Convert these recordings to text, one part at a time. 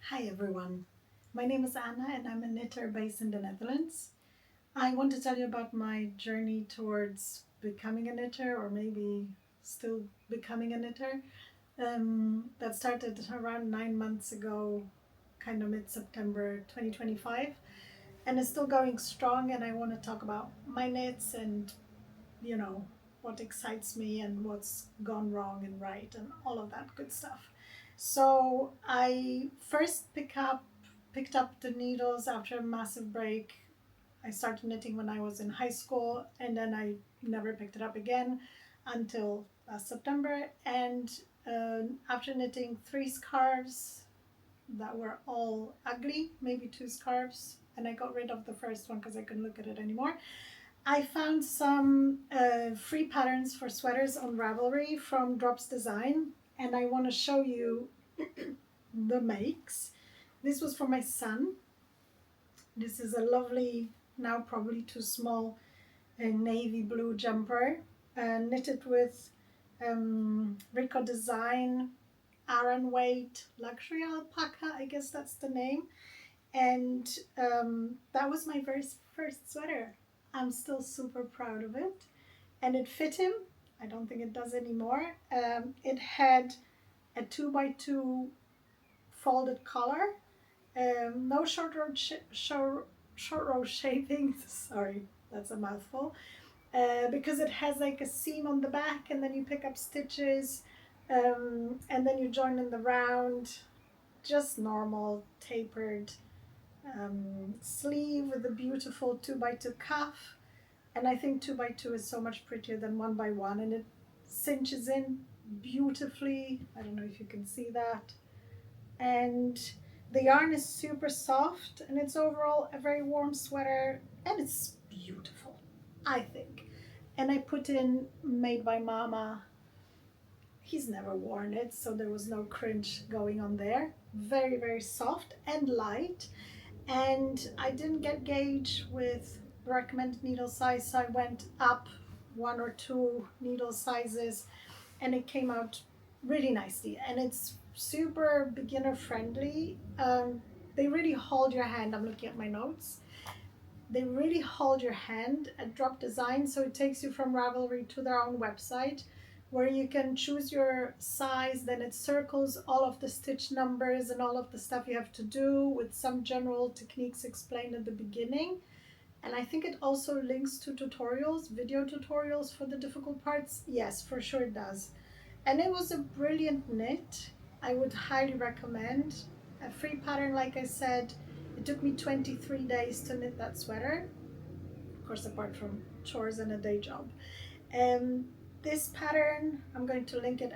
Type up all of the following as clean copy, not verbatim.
Hi everyone, my name is Anna and I'm a knitter based in the Netherlands. I want to tell you about my journey towards becoming a knitter, or maybe still becoming a knitter. That started around 9 months ago, kind of mid-September 2025, and it's still going strong. And I want to talk about my knits and, you know, what excites me and what's gone wrong and right and all of that good stuff. So I first picked up the needles after a massive break. I started knitting when I was in high school, and then I never picked it up again until last September. And after knitting 3 scarves that were all ugly, maybe 2 scarves, and I got rid of the first one because I couldn't look at it anymore. I found some free patterns for sweaters on Ravelry from Drops Design, and I want to show you the makes. This was for my son. This is a lovely, now probably too small, navy blue jumper, knitted with Rico Design, Aran weight, luxury alpaca, I guess that's the name. And that was my very first sweater. I'm still super proud of it. And it fit him. I don't think it does anymore. It had a 2x2 folded collar, no short row shaping. Sorry, that's a mouthful. Because it has like a seam on the back, and then you pick up stitches, and then you join in the round. Just normal tapered sleeve with a beautiful 2x2 cuff. And I think 2x2 is so much prettier than 1x1, and it cinches in beautifully. I don't know if you can see that. And the yarn is super soft, and it's overall a very warm sweater, and it's beautiful, I think. And I put in made by Mama. He's never worn it, so there was no cringe going on there. Very, very soft and light. And I didn't get gauge with the recommended needle size, so I went up 1 or 2 needle sizes, and it came out really nicely. And it's super beginner friendly. They really hold your hand. I'm looking at my notes. They really hold your hand at Drop Design, so it takes you from Ravelry to their own website, where you can choose your size. Then it circles all of the stitch numbers and all of the stuff you have to do, with some general techniques explained at the beginning. And I think it also links to tutorials, video tutorials for the difficult parts. Yes, for sure it does. And it was a brilliant knit. I would highly recommend. A free pattern, like I said. It took me 23 days to knit that sweater, of course, apart from chores and a day job. This pattern, I'm going to link it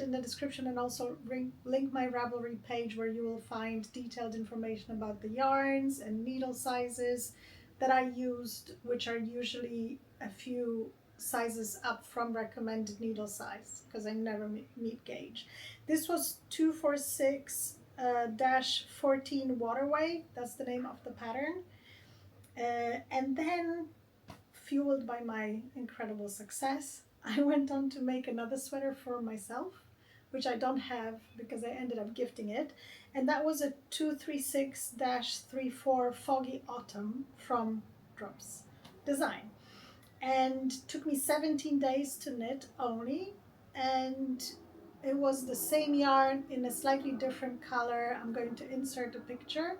in the description, and also link my Ravelry page, where you will find detailed information about the yarns and needle sizes that I used, which are usually a few sizes up from recommended needle size, because I never meet gauge. This was 246 -14 waterway. That's the name of the pattern. And then, fueled by my incredible success, I went on to make another sweater for myself, which I don't have because I ended up gifting it. And that was a 236-34 Foggy Autumn from Drops Design. And took me 17 days to knit only. And it was the same yarn in a slightly different color. I'm going to insert a picture.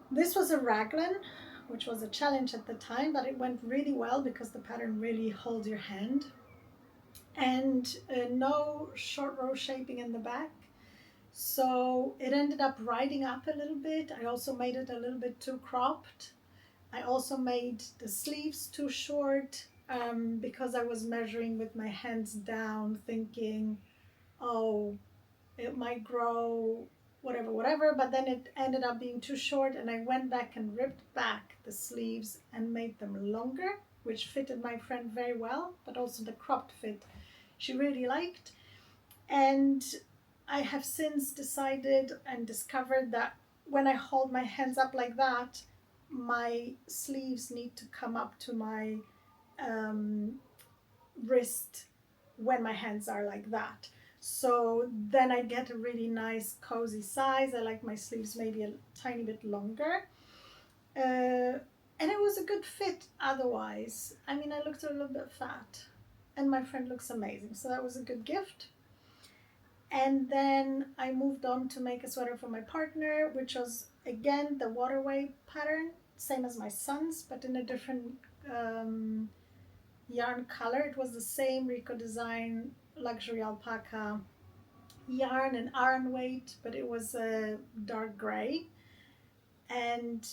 This was a raglan, which was a challenge at the time, but it went really well because the pattern really holds your hand. And no short row shaping in the back. So it ended up riding up a little bit. I also made it a little bit too cropped. I also made the sleeves too short, because I was measuring with my hands down, thinking, oh, it might grow, whatever. But then it ended up being too short, and I went back and ripped back the sleeves and made them longer, which fitted my friend very well, but also the cropped fit she really liked. And I have since decided and discovered that when I hold my hands up like that, my sleeves need to come up to my wrist when my hands are like that. So then I get a really nice cozy size. I like my sleeves maybe a tiny bit longer. And it was a good fit otherwise. I mean, I looked a little bit fat, and my friend looks amazing. So that was a good gift. And then I moved on to make a sweater for my partner, which was again the waterway pattern, same as my son's, but in a different yarn color. It was the same Rico Design luxury alpaca yarn and iron weight, but it was a dark gray, and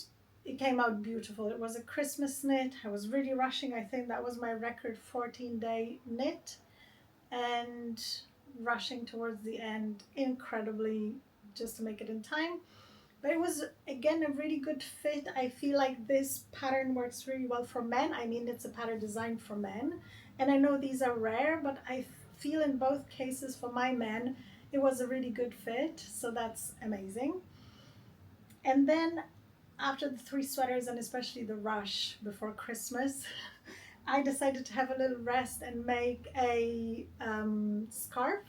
it came out beautiful. It was a Christmas knit. I was really rushing. I think that was my record 14-day knit, and rushing towards the end incredibly just to make it in time. But it was again a really good fit. I feel like this pattern works really well for men. I mean, it's a pattern designed for men, and I know these are rare, but I feel in both cases for my men it was a really good fit, so that's amazing. And then after the 3 sweaters, and especially the rush before Christmas, I decided to have a little rest and make a scarf.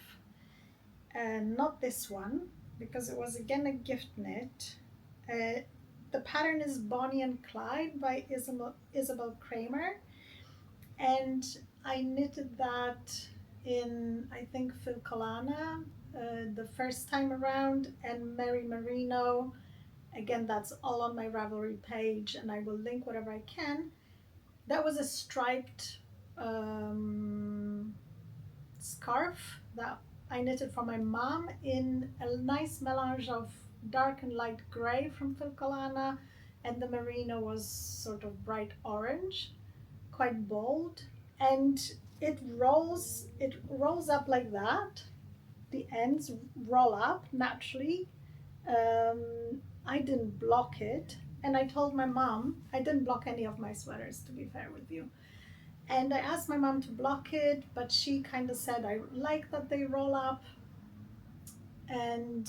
And not this one, because it was again a gift knit. The pattern is Bonnie and Clyde by Isabell Kraemer. And I knitted that in, I think, Filcolana the first time around, and Mary Merino. Again, that's all on my Ravelry page, and I will link whatever I can. That was a striped scarf that I knitted for my mom in a nice melange of dark and light gray from Filcolana, and the merino was sort of bright orange, quite bold, and it rolls up like that. The ends roll up naturally. I didn't block it, and I told my mom I didn't block any of my sweaters, to be fair with you. And I asked my mom to block it, but she kind of said, I like that they roll up. And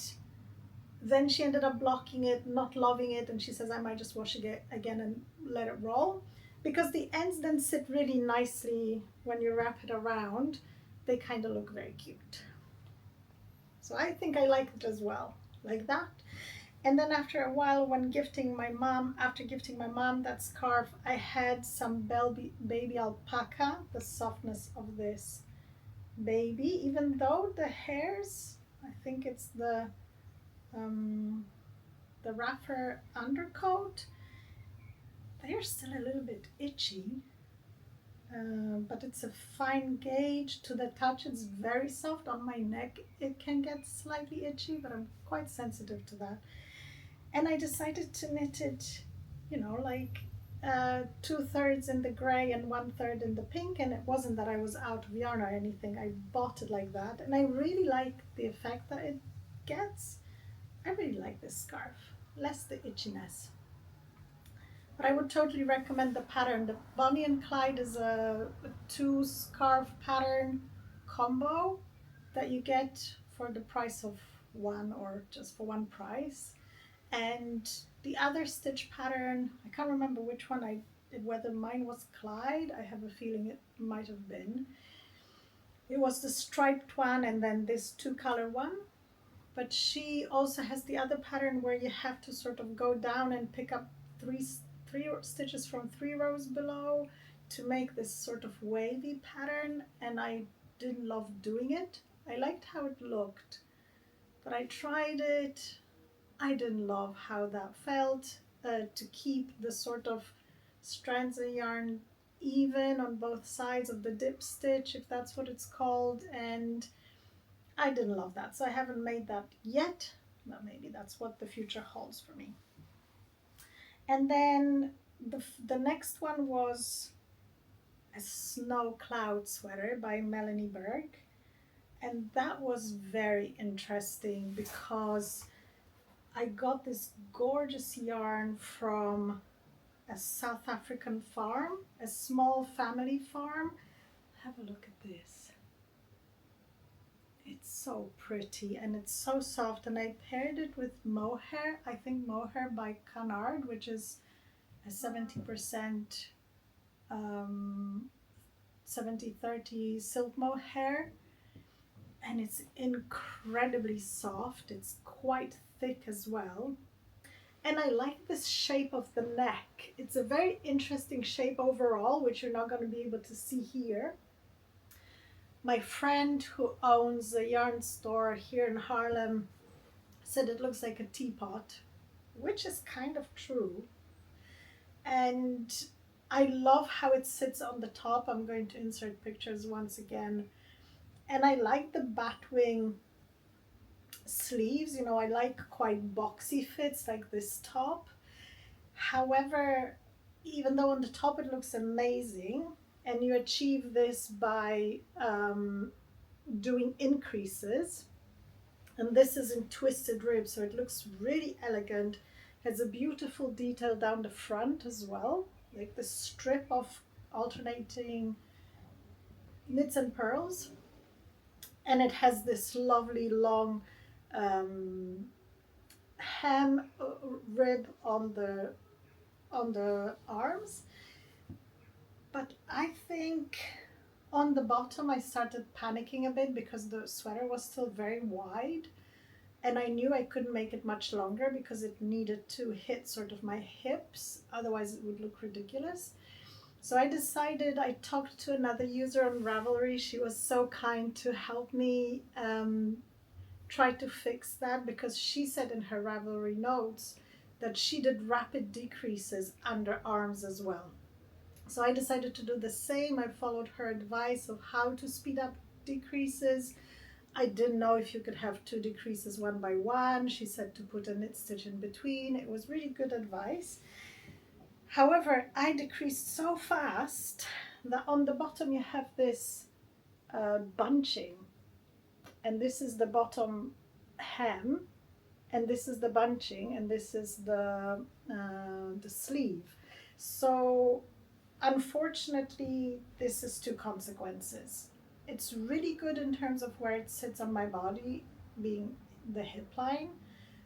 then she ended up blocking it, not loving it. And she says, I might just wash it again and let it roll. Because the ends then sit really nicely when you wrap it around. They kind of look very cute. So I think I like it as well, like that. And then after a while, when after gifting my mom that scarf, I had some baby alpaca, the softness of this baby, even though the hairs, I think it's the raffer undercoat, they're still a little bit itchy. But it's a fine gauge to the touch. It's very soft on my neck. It can get slightly itchy, but I'm quite sensitive to that. And I decided to knit it, like 2/3 in the gray and 1/3 in the pink. And it wasn't that I was out of yarn or anything. I bought it like that. And I really like the effect that it gets. I really like this scarf, less the itchiness. But I would totally recommend the pattern. The Bonnie and Clyde is a 2 scarf pattern combo that you get for the price of 1, or just for 1 price. And the other stitch pattern, I can't remember which one I did, whether mine was Clyde. I have a feeling it might have been. It was the striped one and then this 2-color one. But she also has the other pattern where you have to sort of go down and pick up three stitches from 3 rows below to make this sort of wavy pattern. And I didn't love doing it. I liked how it looked, but I tried it. I didn't love how that felt, to keep the sort of strands of yarn even on both sides of the dip stitch, if that's what it's called, and I didn't love that. So I haven't made that yet, but maybe that's what the future holds for me. And then the next one was a snow cloud sweater by Melanie Berg, and that was very interesting because I got this gorgeous yarn from a South African farm, a small family farm. Have a look at this. It's so pretty and it's so soft, and I paired it with mohair, I think mohair by Canard, which is a 70% 70-30 silk mohair. and it's incredibly soft. It's quite thick as well. And I like this shape of the neck. It's a very interesting shape overall, which you're not going to be able to see here. My friend who owns a yarn store here in Haarlem said it looks like a teapot, which is kind of true. And I love how it sits on the top. I'm going to insert pictures once again. And I like the batwing sleeves. You know, I like quite boxy fits like this top. However, even though on the top it looks amazing, and you achieve this by doing increases, and this is in twisted rib, so it looks really elegant. Has a beautiful detail down the front as well, like the strip of alternating knits and pearls, and it has this lovely long hem rib on the arms. But I think on the bottom I started panicking a bit because the sweater was still very wide, and I knew I couldn't make it much longer because it needed to hit sort of my hips, otherwise it would look ridiculous. So I decided, I talked to another user on Ravelry. She was so kind to help me try to fix that, because she said in her Ravelry notes that she did rapid decreases under arms as well. So I decided to do the same. I followed her advice of how to speed up decreases. I didn't know if you could have 2 decreases one by one. She said to put a knit stitch in between. It was really good advice. However, I decreased so fast that on the bottom you have this bunching, and this is the bottom hem, and this is the bunching, and this is the sleeve. So unfortunately, this is 2 consequences. It's really good in terms of where it sits on my body, being the hip line.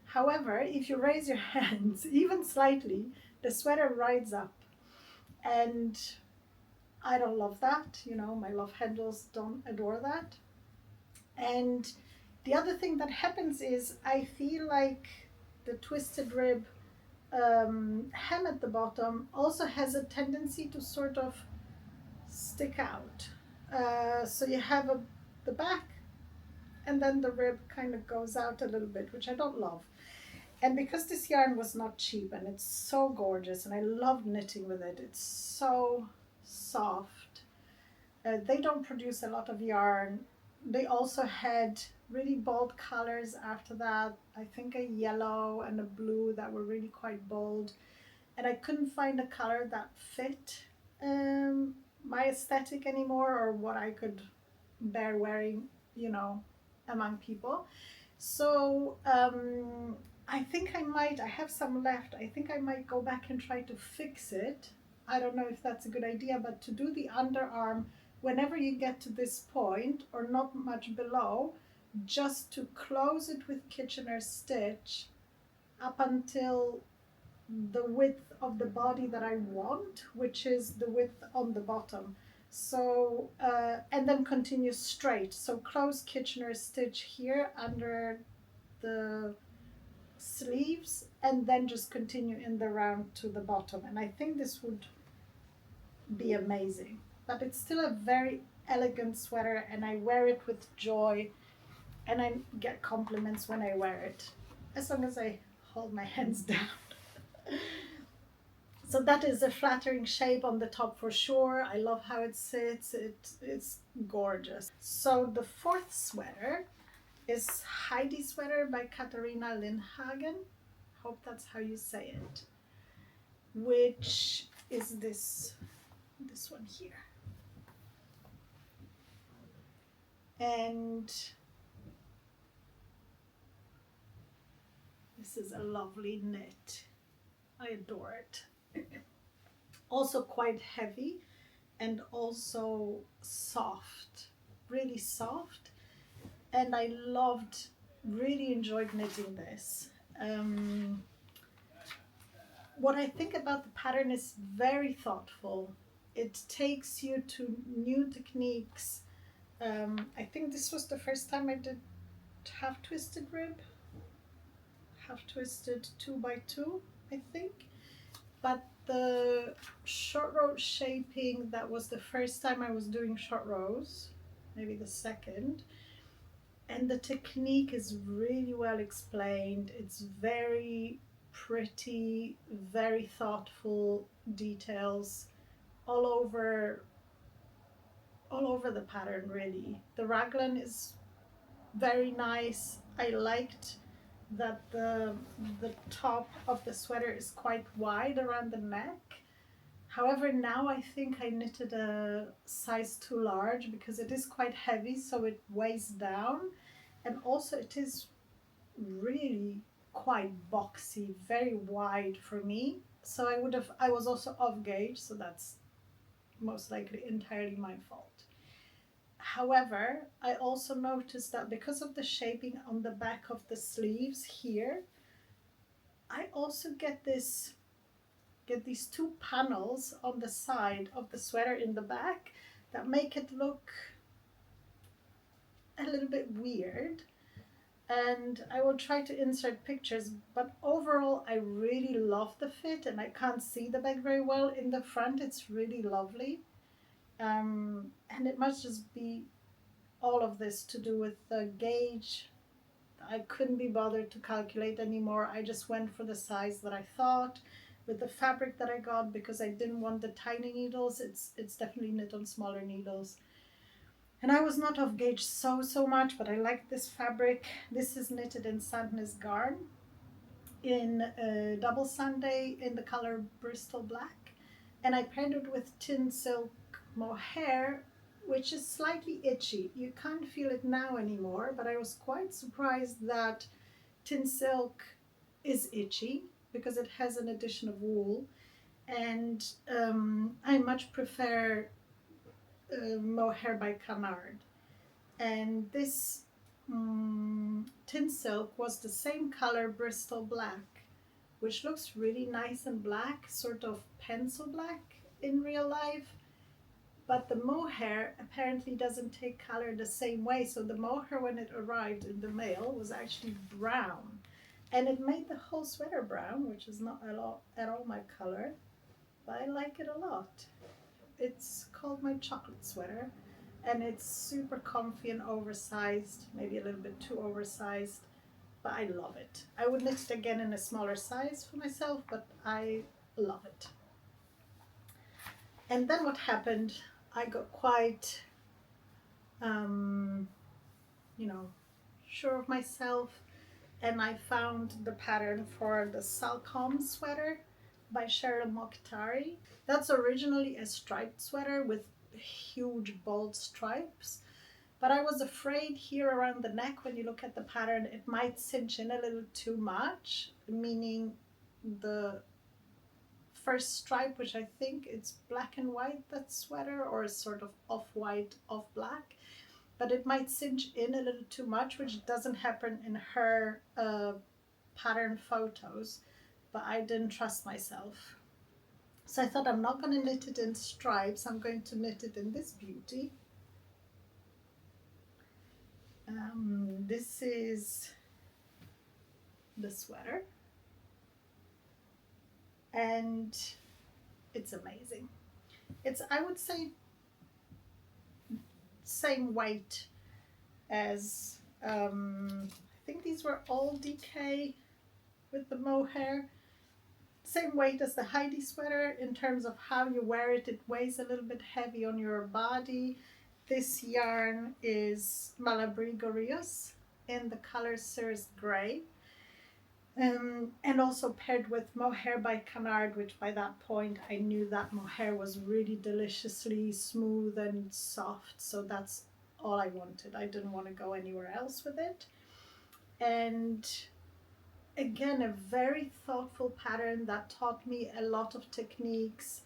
However, if you raise your hands even slightly, the sweater rides up, and I don't love that. You know, my love handles don't adore that. And the other thing that happens is I feel like the twisted rib hem at the bottom also has a tendency to sort of stick out. So you have the back, and then the rib kind of goes out a little bit, which I don't love. And because this yarn was not cheap, and it's so gorgeous, and I love knitting with it, it's so soft. They don't produce a lot of yarn. They also had really bold colors after that. I think a yellow and a blue that were really quite bold. And I couldn't find a color that fit my aesthetic anymore, or what I could bear wearing, you know, among people. So I think I have some left. I think I might go back and try to fix it. I don't know if that's a good idea, but to do the underarm, whenever you get to this point, or not much below, just to close it with Kitchener stitch up until the width of the body that I want, which is the width on the bottom. So, and then continue straight. So close Kitchener stitch here under the sleeves, and then just continue in the round to the bottom. And I think this would be amazing. But it's still a very elegant sweater, and I wear it with joy, and I get compliments when I wear it, as long as I hold my hands down. So that is a flattering shape on the top for sure. I love how it sits. It's gorgeous. So the 4th sweater is Heidi sweater by Katarina Linnhagen. Hope that's how you say it. Which is this one here. And this is a lovely knit. I adore it. Also quite heavy, and also soft, really soft. And I really enjoyed knitting this. What I think about the pattern is very thoughtful. It takes you to new techniques I think this was the first time I did half twisted rib, half twisted 2x2, I think. But the short row shaping, that was the first time I was doing short rows, maybe the second. And the technique is really well explained. It's very pretty, very thoughtful details all over the pattern really. The raglan is very nice. I liked that the top of the sweater is quite wide around the neck. However, now I think I knitted a size too large because it is quite heavy, so it weighs down, and also it is really quite boxy, very wide for me. So I was also off gauge, so that's most likely entirely my fault. However, I also noticed that because of the shaping on the back of the sleeves here, I also get these two panels on the side of the sweater in the back that make it look a little bit weird. And I will try to insert pictures, but overall I really love the fit, and I can't see the back very well. In the front it's really lovely, and it must just be all of this to do with the gauge. I couldn't be bothered to calculate anymore. I just went for the size that I thought with the fabric that I got, because I didn't want the tiny needles. It's definitely knit on smaller needles. And I was not off gauge so much, but I like this fabric. This is knitted in Sandnes Garn in double Sunday in the color Bristol Black. And I paired it with tin silk mohair, which is slightly itchy. You can't feel it now anymore, but I was quite surprised that tin silk is itchy because it has an addition of wool. And I much prefer mohair by Canard. And this tin silk was the same color Bristol Black, which looks really nice and black, sort of pencil black in real life. But the mohair apparently doesn't take color the same way. So the mohair, when it arrived in the mail, was actually brown. And it made the whole sweater brown, which is not at all my color. But I like it a lot. It's called my chocolate sweater. And it's super comfy and oversized, maybe a little bit too oversized. But I love it. I would knit it again in a smaller size for myself, but I love it. And then what happened, I got quite, sure of myself, and I found the pattern for the Salcombe sweater by Cheryl Mokhtari. That's originally a striped sweater with huge bold stripes, but I was afraid here around the neck, when you look at the pattern, it might cinch in a little too much, meaning the first stripe, which I think it's black and white, that sweater, or a sort of off-white, off-black, but it might cinch in a little too much, which doesn't happen in her pattern photos, but I didn't trust myself. So I thought, I'm not going to knit it in stripes, I'm going to knit it in this beauty. This is the sweater, and it's amazing. It's, I would say, same weight as, I think these were all DK with the mohair. Same weight as the Heidi sweater in terms of how you wear it. It weighs a little bit heavy on your body. This yarn is Malabry Gorillaz in the color Cirrus Grey. And also paired with mohair by Canard, which by that point I knew that mohair was really deliciously smooth and soft, so that's all I wanted. I didn't want to go anywhere else with it. And again, a very thoughtful pattern that taught me a lot of techniques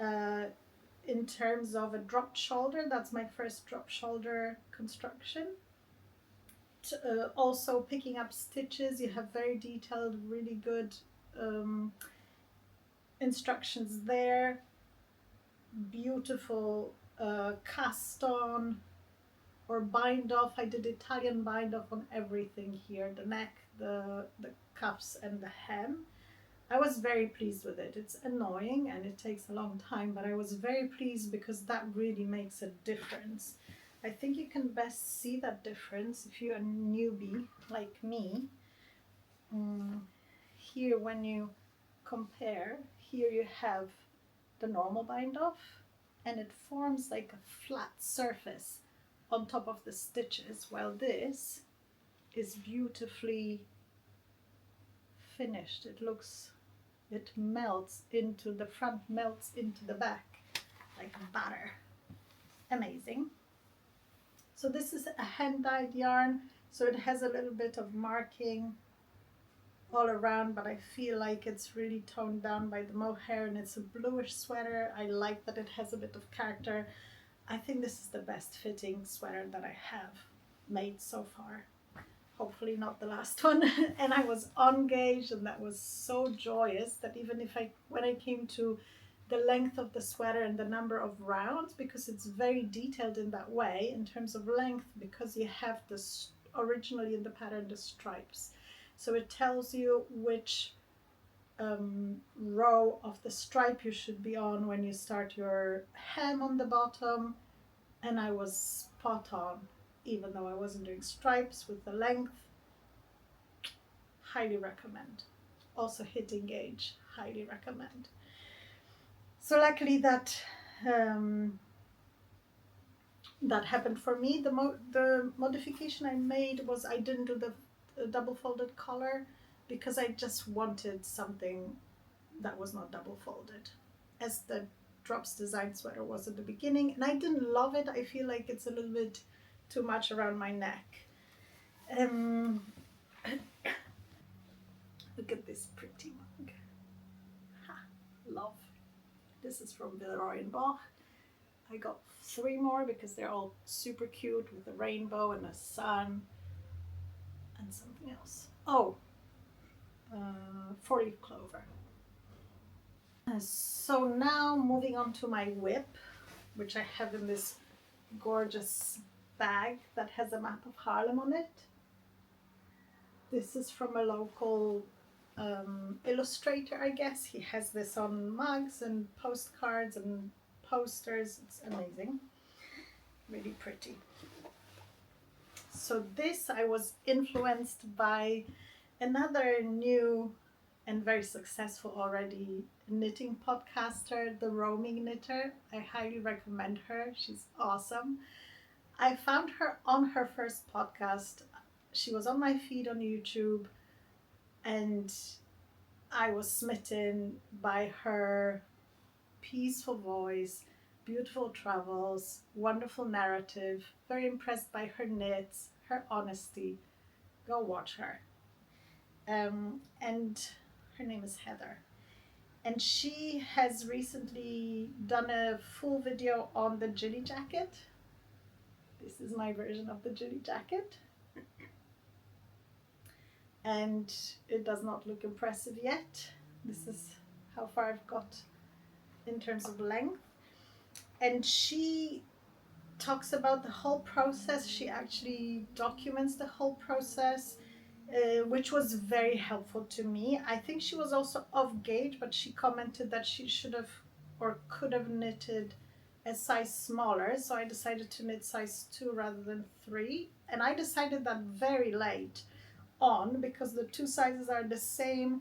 in terms of a dropped shoulder. That's my first drop shoulder construction. Also picking up stitches, you have very detailed, really good instructions there. Beautiful cast on or bind off. I did Italian bind off on everything here, the neck, the cuffs and the hem. I was very pleased with it. It's annoying and it takes a long time, but I was very pleased because that really makes a difference. I think you can best see that difference if you're a newbie like me. Here, when you compare, here you have the normal bind off and it forms like a flat surface on top of the stitches, while this is beautifully finished. It melts into the front, melts into the back like batter. Amazing. So this is a hand dyed yarn, so it has a little bit of marking all around, but I feel like it's really toned down by the mohair, and it's a bluish sweater. I like that it has a bit of character. I think this is the best fitting sweater that I have made so far. Hopefully not the last one. And I was on gauge, and that was so joyous that even if when I came to the length of the sweater and the number of rounds, because it's very detailed in that way in terms of length, because you have this originally in the pattern the stripes, so it tells you which row of the stripe you should be on when you start your hem on the bottom, and I was spot on, even though I wasn't doing stripes with the length. Highly recommend. Also hitting gauge, highly recommend. So luckily that that happened for me. The modification I made was I didn't do the double folded collar because I just wanted something that was not double folded, as the Drops Design sweater was at the beginning, and I didn't love it. I feel like it's a little bit too much around my neck. Look at this pretty mug. Ha, love. This is from Villeroy and Boch. I got 3 more because they're all super cute with a rainbow and a sun and something else. Oh, 4-leaf clover. So now moving on to my whip, which I have in this gorgeous bag that has a map of Haarlem on it. This is from a local illustrator, I guess. He has this on mugs and postcards and posters. It's amazing. Really pretty. So this, I was influenced by another new and very successful already knitting podcaster, the Roaming Knitter. I highly recommend her. She's awesome. I found her on her first podcast. She was on my feed on YouTube, and I was smitten by her peaceful voice, beautiful travels, wonderful narrative, very impressed by her knits, her honesty. Go watch her. And her name is Heather. And she has recently done a full video on the Jilli jacket. This is my version of the Jilli jacket. And it does not look impressive yet. This is how far I've got in terms of length. And she talks about the whole process. She actually documents the whole process, which was very helpful to me. I think she was also off gauge, but she commented that she should have or could have knitted a size smaller. So I decided to knit size 2 rather than 3. And I decided that very late on, because the 2 sizes are the same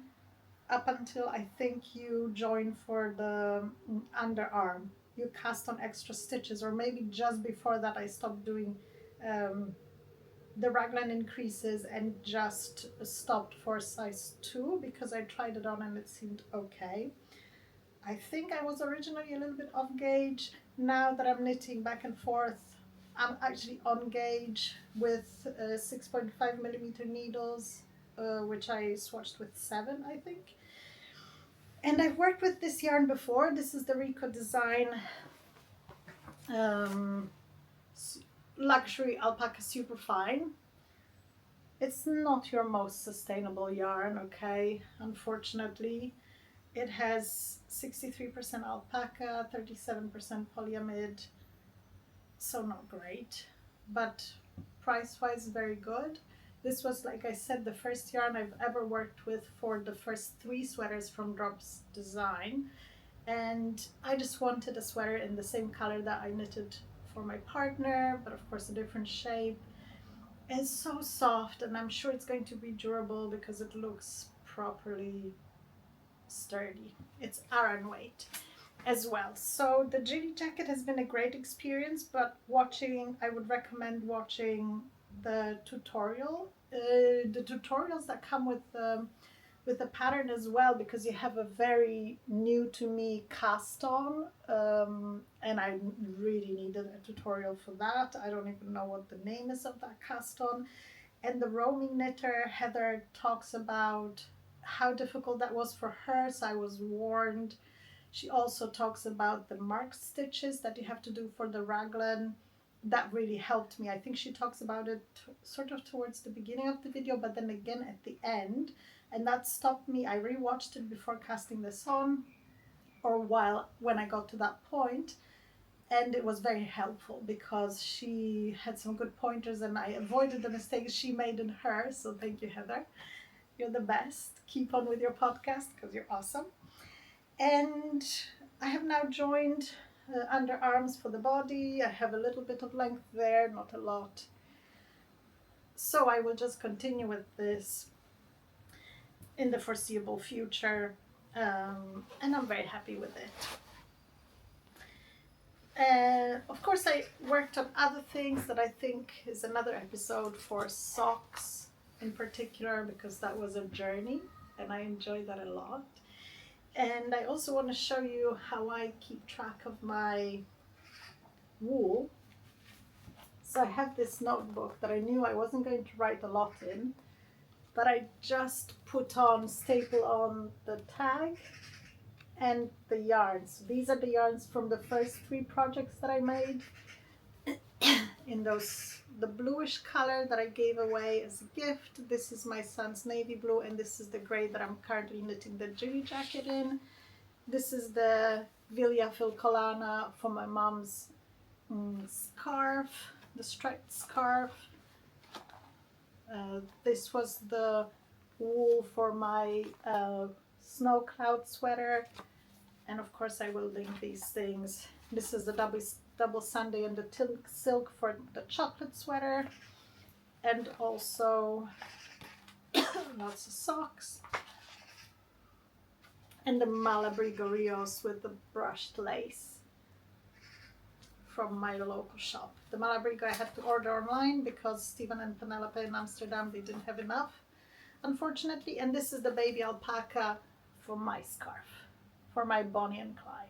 up until I think you join for the underarm. You cast on extra stitches, or maybe just before that I stopped doing the raglan increases and just stopped for size 2 because I tried it on and it seemed okay. I think I was originally a little bit off gauge. Now that I'm knitting back and forth, I'm actually on gauge with 6.5 millimeter needles, which I swatched with 7, I think. And I've worked with this yarn before. This is the Rico Design Luxury Alpaca Superfine. It's not your most sustainable yarn, okay, unfortunately. It has 63% alpaca, 37% polyamide, so not great. but price-wise very good. This was, like I said, the first yarn I've ever worked with for the first 3 sweaters from Rico Design, and I just wanted a sweater in the same color that I knitted for my partner, but of course a different shape. It's so soft, and I'm sure it's going to be durable because it looks properly sturdy. It's Aran weight as well. So the Jilli jacket has been a great experience, but I would recommend watching the tutorial, the tutorials that come with the pattern as well, because you have a very new to me cast on, and I really needed a tutorial for that. I don't even know what the name is of that cast on. And the roaming knitter Heather talks about how difficult that was for her, so I was warned. She also talks about the mark stitches that you have to do for the raglan. That really helped me. I think she talks about it sort of towards the beginning of the video, but then again at the end, and that stopped me. I rewatched it before casting this on, or when I got to that point, and it was very helpful because she had some good pointers and I avoided the mistakes she made in hers. So thank you, Heather. You're the best. Keep on with your podcast because you're awesome. And I have now joined underarms for the body. I have a little bit of length there, not a lot. So I will just continue with this in the foreseeable future, and I'm very happy with it. Of course, I worked on other things that I think is another episode for socks in particular, because that was a journey and I enjoyed that a lot. And I also want to show you how I keep track of my wool. So I have this notebook that I knew I wasn't going to write a lot in, but I just staple on the tag and the yarns. These are the yarns from the first 3 projects that I made in the bluish color that I gave away as a gift. This is my son's navy blue, and this is the gray that I'm currently knitting the Jilli jacket in. This is the Vilja Filcolana for my mom's scarf, the striped scarf. This was the wool for my snow cloud sweater, and of course I will link these things. This is the double Sunday and the silk for the chocolate sweater, and also lots of socks, and the Malabry Gorillaz with the brushed lace from my local shop. The Malabrigo I had to order online because Stephen and Penelope in Amsterdam, they didn't have enough, unfortunately. And this is the baby alpaca for my scarf, for my Bonnie and Clyde.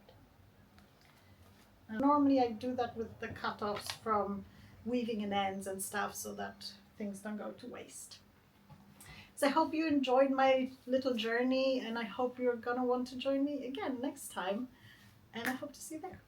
And normally I do that with the cut-offs from weaving in ends and stuff so that things don't go to waste. So I hope you enjoyed my little journey, and I hope you're gonna want to join me again next time, and I hope to see you there.